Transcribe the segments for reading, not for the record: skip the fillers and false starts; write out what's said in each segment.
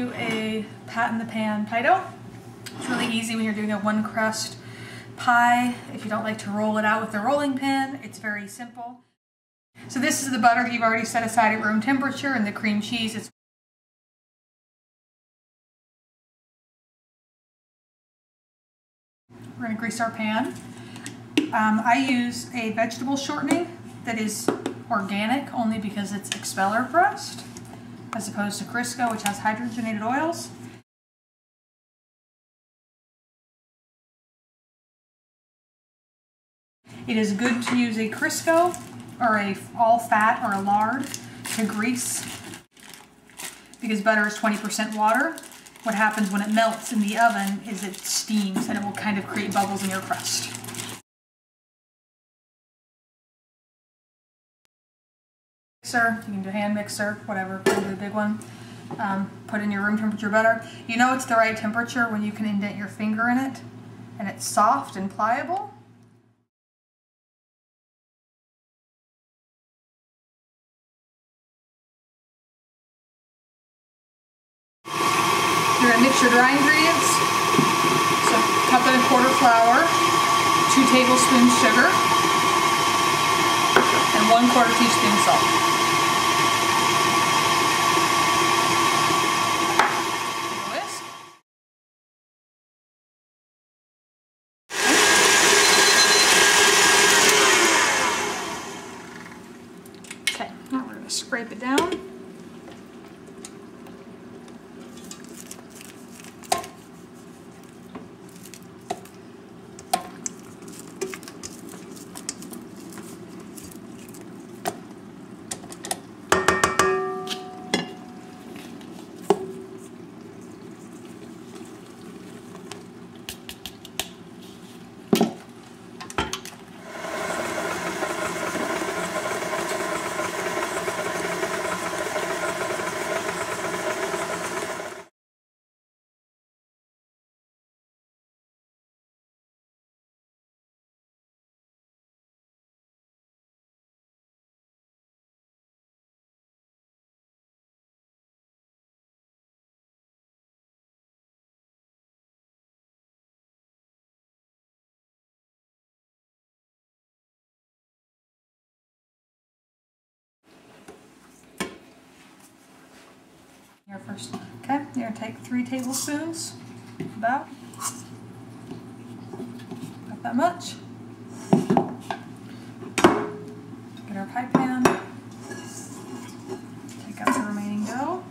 do a pat in the pan pie dough. It's really easy when you're doing a one crust pie. If you don't like to roll it out with the rolling pin, it's very simple. So this is the butter that you've already set aside at room temperature, and the cream cheese. We're going to grease our pan. I use a vegetable shortening that is organic only because it's expeller crust, as opposed to Crisco, which has hydrogenated oils. It is good to use a Crisco or a all fat or a lard to grease, because butter is 20% water. What happens when it melts in the oven is it steams and it will kind of create bubbles in your crust. Mixer, you can do a hand mixer, whatever, do the big one. Put in your room temperature butter. You know it's the right temperature when you can indent your finger in it and it's soft and pliable. You're going to mix your dry ingredients. So cup and a quarter flour, 2 tablespoons sugar, and 1/4 teaspoon salt. Whisk. Okay, now we're going to scrape it down. Here first. Okay, you're going to take 3 tablespoons, about that much. Get our pie pan, take out the remaining dough.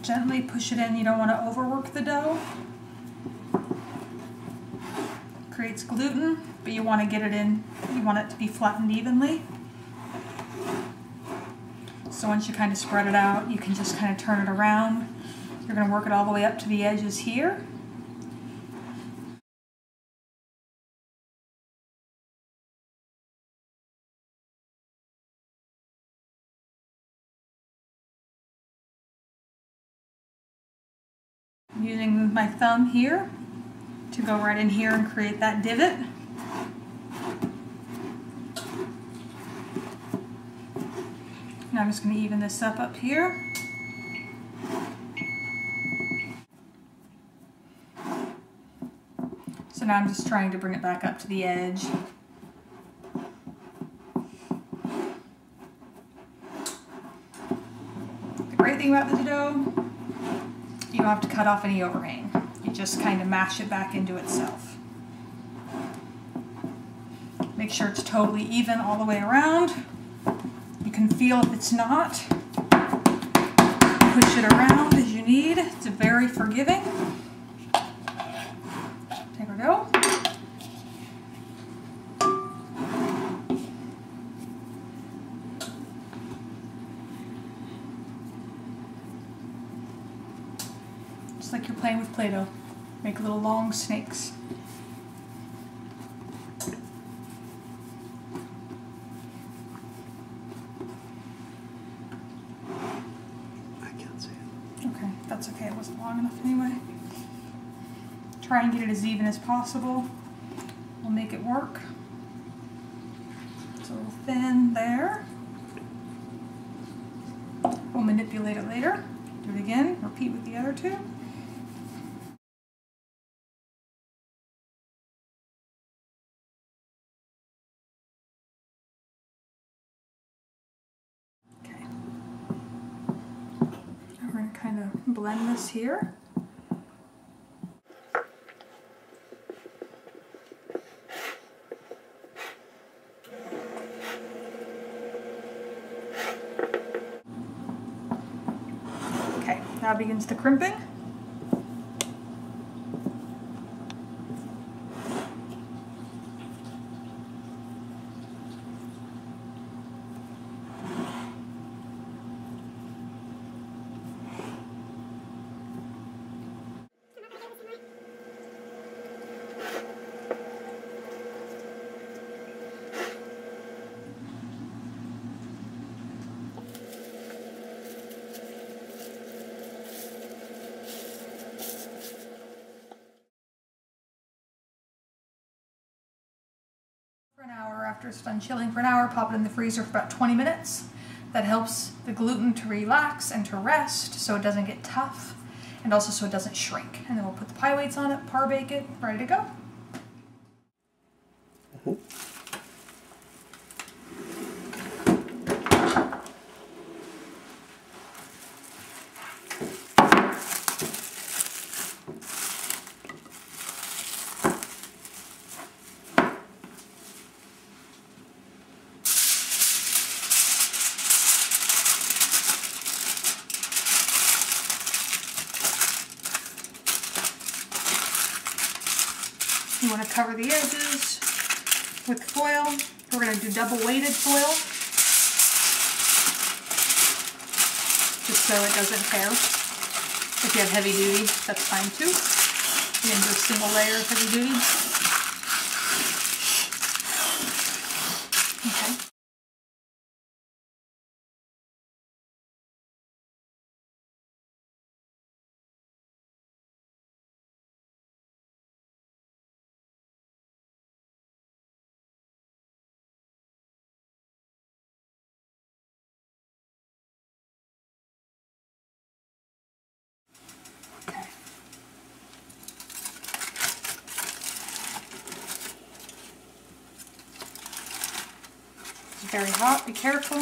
Gently push it in. You don't want to overwork the dough. It creates gluten, but you want to get it in. You want it to be flattened evenly. So once you kind of spread it out, you can just kind of turn it around. You're going to work it all the way up to the edges here. I'm using my thumb here to go right in here and create that divot. Now I'm just going to even this up here. So now I'm just trying to bring it back up to the edge. The great thing about the dough, you don't have to cut off any overhang. You just kind of mash it back into itself. Make sure it's totally even all the way around. You can feel if it's not. Push it around as you need. It's very forgiving. There we go. Just like you're playing with Play-Doh. Make little long snakes. that's okay, it wasn't long enough anyway. Try and get it as even as possible. We'll make it work. It's a little thin there. We'll manipulate it later. Do it again, repeat with the other two. Okay. Now we're going to kind of blend this here. Now begins the crimping. For an hour after it's done chilling for an hour, pop it in the freezer for about 20 minutes. That helps the gluten to relax and to rest so it doesn't get tough and also so it doesn't shrink. And then we'll put the pie weights on it, par bake it, ready to go. You want to cover the edges with foil. We're going to do double weighted foil, just so it doesn't tear. If you have heavy duty, that's fine too. You can do a single layer of heavy duty. Okay. Very hot, be careful.